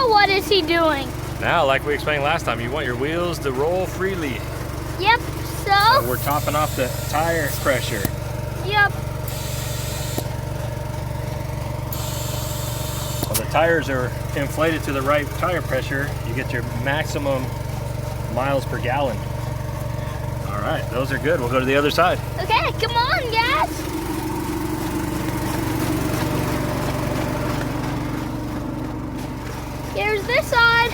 Now what is he doing? Now, like we explained last time, you want your wheels to roll freely. Yep, So we're topping off the tire pressure. Yep. When the tires are inflated to the right tire pressure, you get your maximum miles per gallon. All right, those are good. We'll go to the other side. Okay, come on, guys. Here's this side.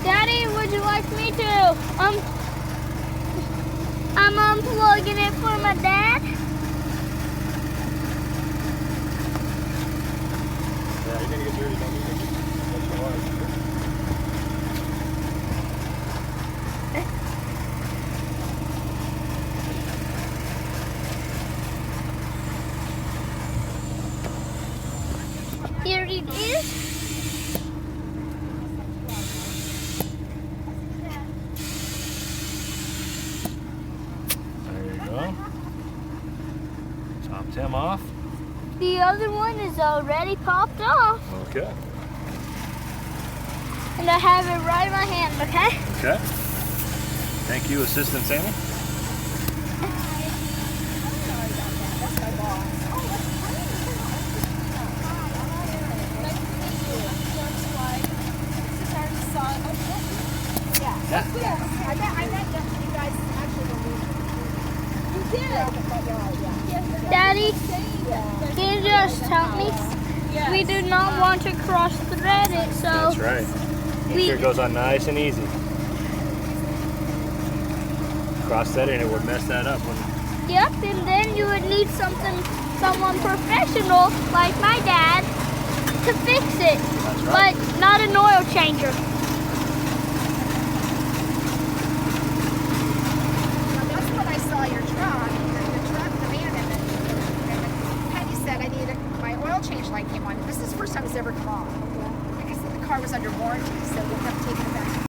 Daddy, would you like me to? I'm unplugging it for my dad. Yeah, you're gonna get dirty, don't you? Here it is. There you go. Topped him off. The other one is already popped off. Okay. And I have it right in my hand, okay? Okay. Thank you, Assistant Sammy. I met you guys actually when we did. Daddy, can you just tell me? We do not want to cross thread it, so That's right. Make sure it goes on nice and easy. Cross that and it would mess that up. yep, and then you would need someone professional like my dad to fix it. That's right. But not an oil changer. Now that's when I saw your truck, the man in it. And Penny said I needed my oil change light came on. This is the first time it's ever come on. Like I said, the car was under warranty, so we'll have to take it back.